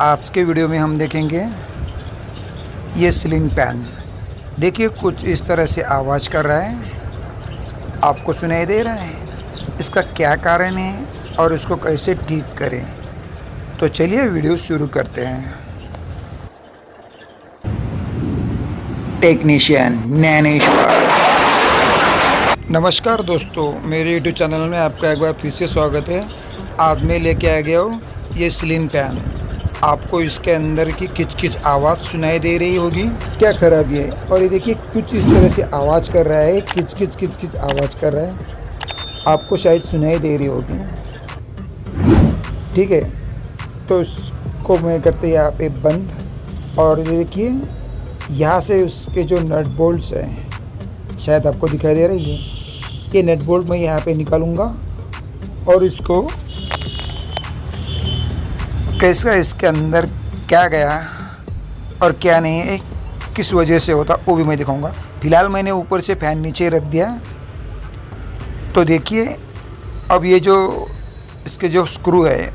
आज के वीडियो में हम देखेंगे ये सीलिंग फैन। देखिए कुछ इस तरह से आवाज़ कर रहा है, आपको सुनाई दे रहा है। इसका क्या कारण है और इसको कैसे ठीक करें, तो चलिए वीडियो शुरू करते हैं। टेक्नीशियन ज्ञानेश्वर। नमस्कार दोस्तों, मेरे यूट्यूब चैनल में आपका एक बार फिर से स्वागत है। आज मैं लेके आ गया हूँ ये सीलिंग फैन। आपको इसके अंदर की किच आवाज़ सुनाई दे रही होगी, क्या खराबी है। और ये देखिए कुछ इस तरह से आवाज़ कर रहा है, किच आवाज़ कर रहा है, आपको शायद सुनाई दे रही होगी। ठीक है, तो इसको मैं करते यहाँ पे बंद। और ये देखिए यहाँ से उसके जो नट बोल्ट्स हैं, शायद आपको दिखाई दे रही है, ये नट बोल्ट मैं यहाँ पे निकालूंगा और इसको कैसा इसके अंदर क्या गया और क्या नहीं है, किस वजह से होता, वो भी मैं दिखाऊंगा। फिलहाल मैंने ऊपर से फ़ैन नीचे रख दिया। तो देखिए अब ये जो इसके जो स्क्रू है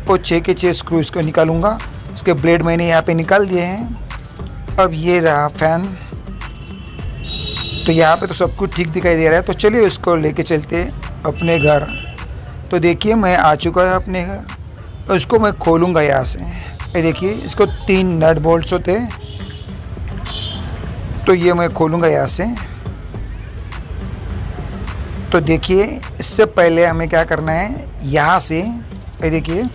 वो 6 के 6 स्क्रू इसको निकालूंगा। इसके ब्लेड मैंने यहाँ पे निकाल दिए हैं। अब ये रहा फ़ैन। तो यहाँ पे तो सब कुछ ठीक दिखाई दे रहा है। तो चलिए इसको लेके चलते अपने घर। तो देखिए मैं आ चुका है अपने घर। तो इसको मैं खोलूँगा यहाँ से। ये देखिए इसको 3 नट बोल्ट्स होते हैं, तो ये मैं खोलूँगा यहाँ से। तो देखिए इससे पहले हमें क्या करना है, यहाँ से ये देखिए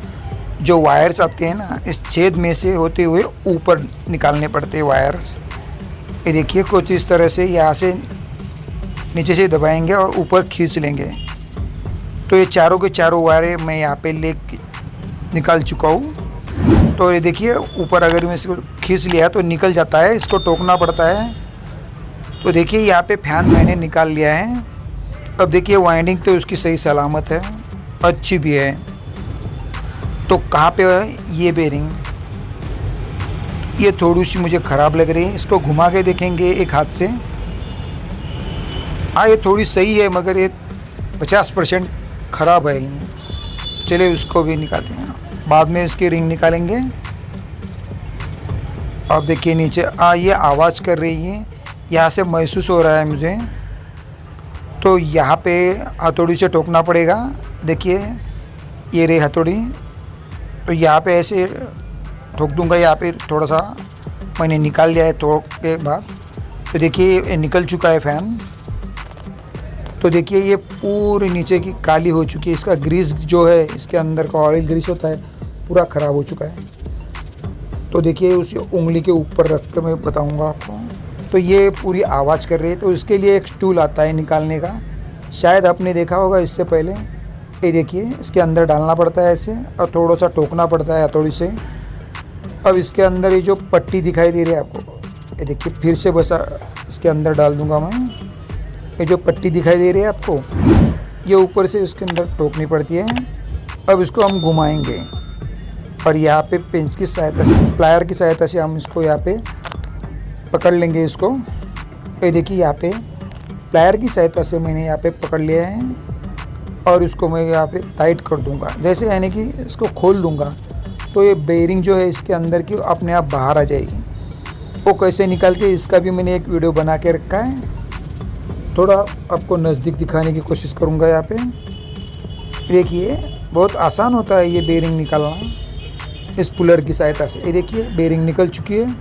जो वायर्स आते हैं ना, इस छेद में से होते हुए ऊपर निकालने पड़ते हैं वायर्स। ये देखिए कुछ इस तरह से यहाँ से नीचे से दबाएंगे और ऊपर खींच लेंगे। तो ये चारों के चारों वायर मैं यहाँ पे ले निकाल चुका हूँ। तो ये देखिए ऊपर अगर मैं इसको खींच लिया तो निकल जाता है, इसको टोकना पड़ता है। तो देखिए यहाँ पे फैन मैंने निकाल लिया है। अब देखिए वाइंडिंग तो उसकी सही सलामत है, अच्छी भी है। तो कहाँ पे है ये बेरिंग, ये थोड़ी सी मुझे ख़राब लग रही है। इसको घुमा के देखेंगे एक हाथ से। हाँ ये थोड़ी सही है, मगर ये 50% ख़राब है। चलिए उसको भी निकालते हैं, बाद में इसकी रिंग निकालेंगे। अब देखिए नीचे ये आवाज़ कर रही है, यहाँ से महसूस हो रहा है मुझे। तो यहाँ पे हथौड़ी से ठोकना पड़ेगा। देखिए ये रही हथौड़ी, तो यहाँ पे ऐसे ठोक दूंगा। यहाँ पे थोड़ा सा मैंने निकाल लिया है ठोक के बाद। तो देखिए ये निकल चुका है फ़ैन। तो देखिए ये पूरी नीचे की काली हो चुकी है। इसका ग्रीस जो है, इसके अंदर का ऑयल ग्रीस होता है, पूरा ख़राब हो चुका है। तो देखिए उस उंगली के ऊपर रख कर मैं बताऊंगा आपको। तो ये पूरी आवाज़ कर रही है। तो इसके लिए एक स्टूल आता है निकालने का, शायद आपने देखा होगा इससे पहले। ये देखिए इसके अंदर डालना पड़ता है ऐसे, और थोड़ा सा टोकना पड़ता है हथौड़ी से। अब इसके अंदर ये जो पट्टी दिखाई दे रही है आपको, ये देखिए फिर से बस इसके अंदर डाल दूँगा मैं। ये जो पट्टी दिखाई दे रही है आपको, ये ऊपर से इसके अंदर टोकनी पड़ती है। अब इसको हम घुमाएंगे और यहाँ पे पेंच की सहायता से, प्लायर की सहायता से हम इसको यहाँ पे पकड़ लेंगे इसको। ये देखिए यहाँ पे प्लायर की सहायता से मैंने यहाँ पे पकड़ लिया है और इसको मैं यहाँ पे टाइट कर दूँगा, जैसे यानी कि इसको खोल दूँगा। तो ये बेरिंग जो है इसके अंदर की अपने आप बाहर आ जाएगी। वो कैसे निकालते हैं इसका भी मैंने एक वीडियो बना के रखा है, थोड़ा आपको नज़दीक दिखाने की कोशिश करूंगा। यहाँ पे देखिए बहुत आसान होता है ये बेरिंग निकालना इस पुलर की सहायता से। ये देखिए बेरिंग निकल चुकी है।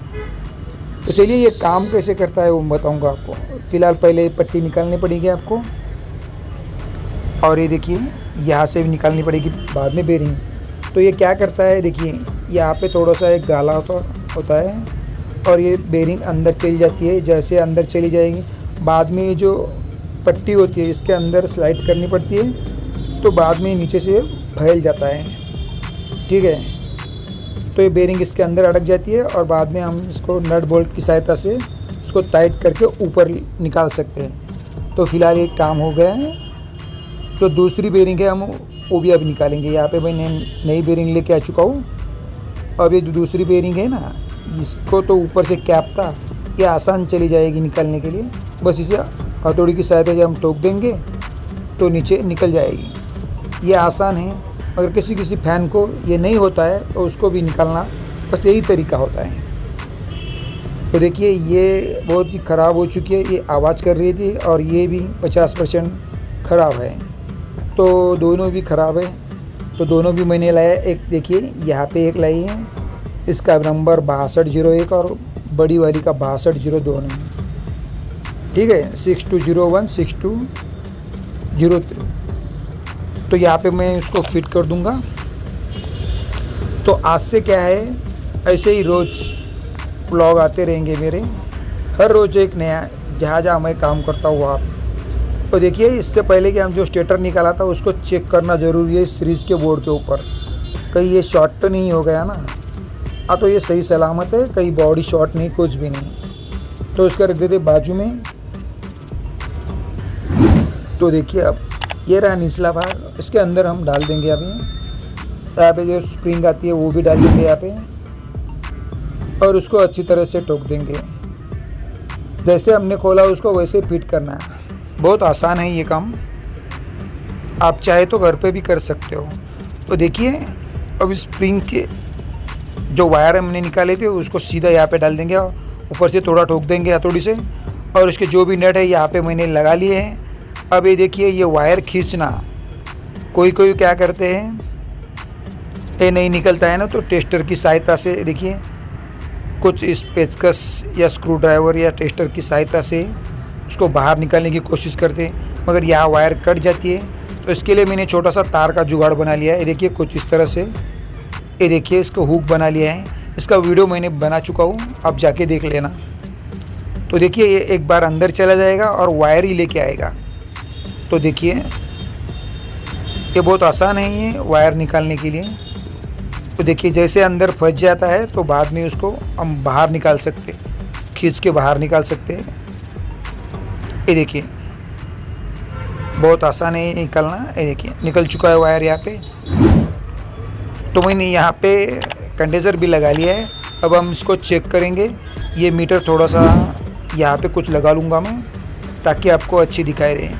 तो चलिए ये काम कैसे करता है वो बताऊंगा आपको। फ़िलहाल पहले पट्टी निकालनी पड़ेगी आपको, और ये देखिए यहाँ से भी निकालनी पड़ेगी बाद में बेरिंग। तो ये क्या करता है, देखिए यहाँ पे थोड़ा सा एक गाला होता है और ये बेरिंग अंदर चली जाती है। जैसे अंदर चली जाएगी, बाद में ये जो पट्टी होती है इसके अंदर स्लाइड करनी पड़ती है, तो बाद में नीचे से फैल जाता है। ठीक है, तो ये बेरिंग इसके अंदर अटक जाती है और बाद में हम इसको नट बोल्ट की सहायता से इसको टाइट करके ऊपर निकाल सकते हैं। तो फिलहाल ये काम हो गया है। तो दूसरी बेरिंग है, हम वो भी अभी निकालेंगे। यहाँ पे मैं नई बेरिंग लेके आ चुका हूँ। अब ये जो दूसरी बेरिंग है ना, इसको तो ऊपर से कैप था, ये आसान चली जाएगी निकालने के लिए। बस इसे हथौड़ी की सहायता से हम ठोक देंगे तो नीचे निकल जाएगी। ये आसान है, अगर किसी फ़ैन को ये नहीं होता है तो उसको भी निकालना बस यही तरीका होता है। तो देखिए ये बहुत ही ख़राब हो चुकी है, ये आवाज़ कर रही थी और ये भी 50% ख़राब है, तो दोनों भी ख़राब है। तो दोनों भी मैंने लाया। एक देखिए यहाँ पे एक लाई है, इसका नंबर 6201 और बड़ी वाली का 6202 है, ठीक है, 6201 6203। तो यहाँ पे मैं उसको फिट कर दूँगा। तो आज से क्या है, ऐसे ही रोज़ व्लॉग आते रहेंगे मेरे, हर रोज़ एक नया, जहाँ जहाँ मैं काम करता हूँ वहाँ पे। तो देखिए इससे पहले कि हम जो स्टेटर निकाला था उसको चेक करना ज़रूरी है सीरीज के बोर्ड के ऊपर, कहीं ये शॉर्ट तो नहीं हो गया ना। तो ये सही सलामत है, कहीं बॉडी शॉर्ट नहीं, कुछ भी नहीं। तो इसका रख देते बाजू में। तो देखिए अब ये रहा निचला भाग, इसके अंदर हम डाल देंगे अभी। यहाँ पे जो स्प्रिंग आती है वो भी डाल देंगे यहाँ पे, और उसको अच्छी तरह से ठोक देंगे। जैसे हमने खोला उसको वैसे फिट करना है। बहुत आसान है ये काम, आप चाहे तो घर पे भी कर सकते हो। तो देखिए अब स्प्रिंग के जो वायर हमने निकाले थे उसको सीधा यहाँ पे डाल देंगे, ऊपर से थोड़ा ठोक देंगे हथौड़ी से, और इसके जो भी नट है यहाँ पे मैंने लगा लिए हैं। अब ये देखिए ये वायर खींचना, कोई कोई क्या करते हैं, ये नहीं निकलता है ना, तो टेस्टर की सहायता से देखिए कुछ इस पेचकस या स्क्रू ड्राइवर या टेस्टर की सहायता से उसको बाहर निकालने की कोशिश करते हैं, मगर यहाँ वायर कट जाती है। तो इसके लिए मैंने छोटा सा तार का जुगाड़ बना लिया है। ये देखिए कुछ इस तरह से, ये देखिए इसको हुक बना लिया है। इसका वीडियो मैंने बना चुका हूँ, आप जाके देख लेना। तो देखिए ये एक बार अंदर चला जाएगा और वायर ही लेके आएगा। तो देखिए ये बहुत आसान है ये वायर निकालने के लिए। तो देखिए जैसे अंदर फंस जाता है तो बाद में उसको हम बाहर निकाल सकते, खींच के बाहर निकाल सकते हैं। ये देखिए बहुत आसान है निकालना। ये देखिए निकल चुका है वायर यहाँ पे। तो मैंने यहाँ पे कंडेंसर भी लगा लिया है। अब हम इसको चेक करेंगे। ये मीटर थोड़ा सा यहाँ पे कुछ लगा लूँगा मैं, ताकि आपको अच्छी दिखाई दे।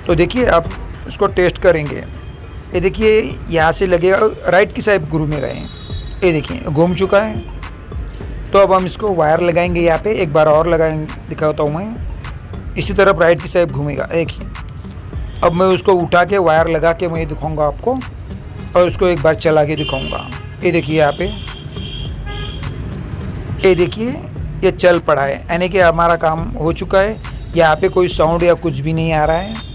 तो देखिए अब इसको टेस्ट करेंगे। ये देखिए यहाँ से लगेगा, राइट की साइड घूमेगा ये देखिए घूम चुका है। तो अब हम इसको वायर लगाएंगे यहाँ पे, एक बार और लगाएंगे, दिखाता हूँ मैं। इसी तरफ राइट की साइड घूमेगा। देखिए अब मैं उसको उठा के वायर लगा के मैं दिखाऊंगा आपको, और उसको एक बार चला के दिखाऊंगा। ये देखिए यहाँ पे, ये देखिए ये चल पड़ा है, यानी कि हमारा काम हो चुका है। यहाँ पे कोई साउंड या कुछ भी नहीं आ रहा है।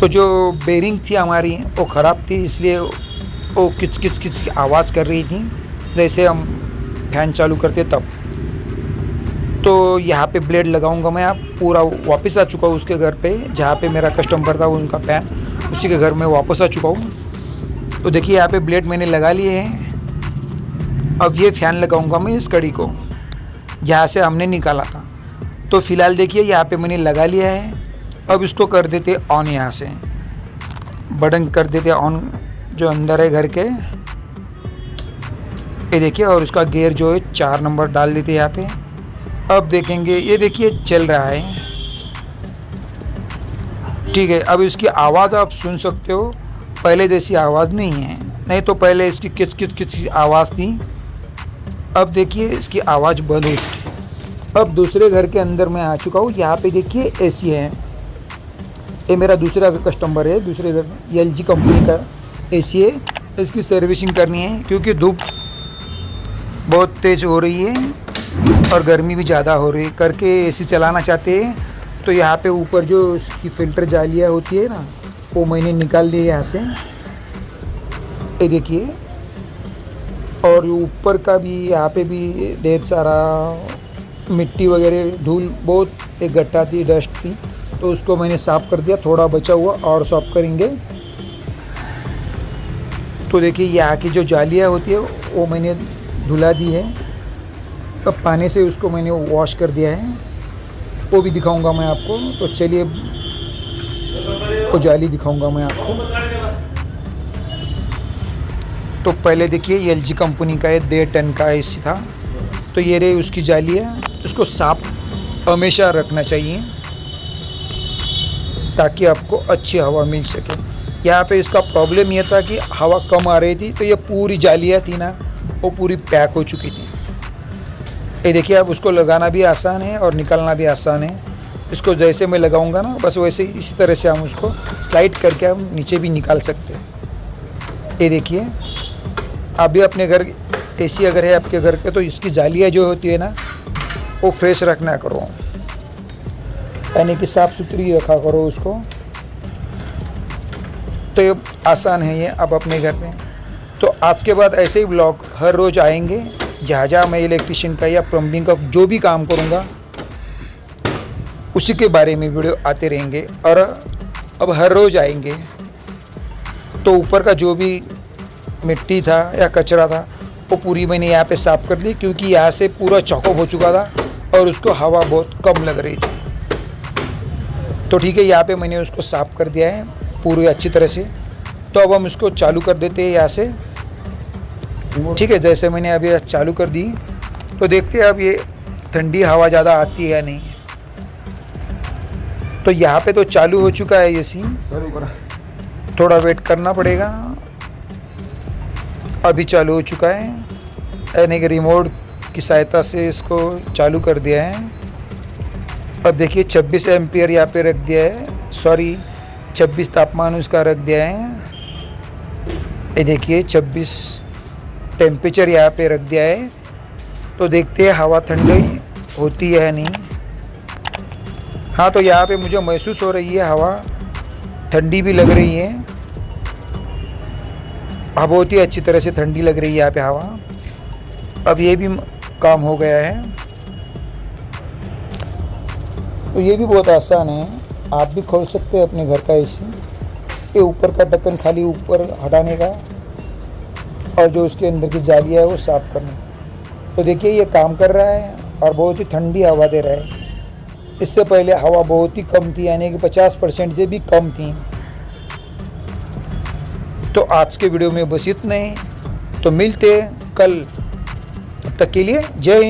तो जो बेरिंग थी हमारी वो ख़राब थी, इसलिए वो किच किच किच आवाज़ कर रही थी जैसे हम फैन चालू करते तब। तो यहाँ पे ब्लेड लगाऊंगा मैं। आप पूरा वापस आ चुका हूँ उसके घर पे, जहाँ पे मेरा कस्टमर था उनका फैन, उसी के घर में वापस आ चुका हूँ। तो देखिए यहाँ पे ब्लेड मैंने लगा लिए हैं। अब ये फ़ैन लगाऊंगा मैं इस कड़ी को, जहाँ से हमने निकाला था। तो फ़िलहाल देखिए यहाँ पे मैंने लगा लिया है। अब इसको कर देते ऑन, यहाँ से बटन कर देते ऑन जो अंदर है घर के। ये देखिए, और उसका गियर जो है 4 नंबर डाल देते यहाँ पे। अब देखेंगे, ये देखिए चल रहा है, ठीक है। अब इसकी आवाज़ आप सुन सकते हो, पहले जैसी आवाज़ नहीं है, नहीं तो पहले इसकी किच किच किच आवाज़ थी। अब देखिए इसकी आवाज़ बंद हो चुकी। अब दूसरे घर के अंदर मैं आ चुका हूँ। यहाँ पे देखिए एसी है, ये मेरा दूसरा कस्टमर है, दूसरे घर में LG कंपनी का एसी है। इसकी सर्विसिंग करनी है क्योंकि धूप बहुत तेज़ हो रही है और गर्मी भी ज़्यादा हो रही है। करके एसी चलाना चाहते हैं। तो यहाँ पे ऊपर जो उसकी फ़िल्टर जालियाँ होती है ना, वो मैंने निकाल ली यहाँ से, ये देखिए। और ऊपर का भी यहाँ पे भी ढेर सारा मिट्टी वगैरह धूल बहुत एक गट्टा थी, डस्ट थी, तो उसको मैंने साफ़ कर दिया। थोड़ा बचा हुआ और साफ़ करेंगे। तो देखिए यहाँ की जो जालियाँ होती है वो मैंने धुला दी है। अब पानी से उसको मैंने वॉश कर दिया है, वो भी दिखाऊंगा मैं आपको। तो चलिए वो जाली दिखाऊंगा मैं आपको। तो पहले देखिए LG कंपनी का 1.5 टन का एसी था। तो ये रही उसकी जाली है। इसको साफ हमेशा रखना चाहिए ताकि आपको अच्छी हवा मिल सके। यहाँ पे इसका प्रॉब्लम ये था कि हवा कम आ रही थी, तो ये पूरी जालियाँ थी ना, वो पूरी पैक हो चुकी थी। ये देखिए, अब उसको लगाना भी आसान है और निकालना भी आसान है। इसको जैसे मैं लगाऊंगा ना, बस वैसे इसी तरह से हम उसको स्लाइड करके हम नीचे भी निकाल सकते हैं। ये देखिए, आप भी अपने घर एसी अगर है आपके घर पे तो इसकी जालियाँ जो होती है ना, वो फ्रेश रखना करो, यानी कि साफ़ सुथरी रखा करो उसको। तो ये आसान है ये अब अपने घर में। तो आज के बाद ऐसे ही ब्लॉग हर रोज़ आएंगे, जहाँ जहाँ मैं इलेक्ट्रिशियन का या प्लम्बिंग का जो भी काम करूँगा उसी के बारे में वीडियो आते रहेंगे। और अब हर रोज़ आएंगे। तो ऊपर का जो भी मिट्टी था या कचरा था वो पूरी मैंने यहाँ पे साफ़ कर दी, क्योंकि यहाँ से पूरा चौकअप हो चुका था और उसको हवा बहुत कम लग रही थी। तो ठीक है, यहाँ पे मैंने उसको साफ़ कर दिया है पूरी अच्छी तरह से। तो अब हम इसको चालू कर देते हैं यहाँ से। ठीक है, जैसे मैंने अभी चालू कर दी तो देखते हैं अब ये ठंडी हवा ज़्यादा आती है या नहीं। तो यहाँ पे तो चालू हो चुका है ये सीन, थोड़ा वेट करना पड़ेगा। अभी चालू हो चुका है, यानी कि रिमोट की सहायता से इसको चालू कर दिया है। अब देखिए 26 एम्पियर यहाँ पे रख दिया है, सॉरी 26 तापमान उसका रख दिया है। ये देखिए 26 टेम्परेचर यहाँ पे रख दिया है। तो देखते हैं हवा ठंडी होती है या नहीं। हाँ, तो यहाँ पे मुझे महसूस हो रही है हवा ठंडी भी लग रही है। हाँ, बहुत ही अच्छी तरह से ठंडी लग रही है यहाँ पे हवा। अब ये भी काम हो गया है। तो ये भी बहुत आसान है, आप भी खोल सकते हैं अपने घर का एसी। ये ऊपर का ढक्कन खाली ऊपर हटाने का और जो उसके अंदर की जालियाँ है वो साफ़ करना। तो देखिए ये काम कर रहा है और बहुत ही ठंडी हवा दे रहा है। इससे पहले हवा बहुत ही कम थी, यानी कि 50% से भी कम थी। तो आज के वीडियो में बस इतना ही। तो मिलते हैं कल, तब तक के लिए जय हिंद।